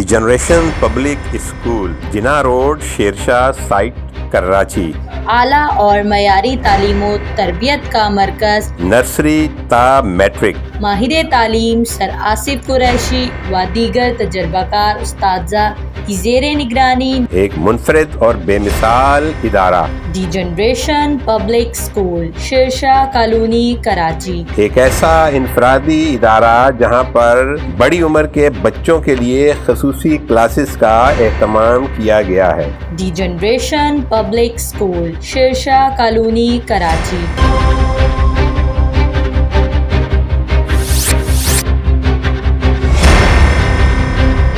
दी generation public school, जिना road, Sher Shah site, Karachi. आला और मयारी तालीम और तरबियत का मरकज, नर्सरी ता मैट्रिक। माहिर तालीम सर आसिफ कुरैशी व दीगर तजर्बाकार उस्ताज़ा की ज़ेरे निगरानी एक मुनफरिद और बेमिसाल इदारा। The generation public school, Shershah colony, Karachi. एक ऐसा इनफरादी इदारा जहां पर बड़ी उम्र के बच्चों के लिए खसूसी क्लासेस का एहतमाम किया गया है। The generation public school, Shershah colony, Karachi.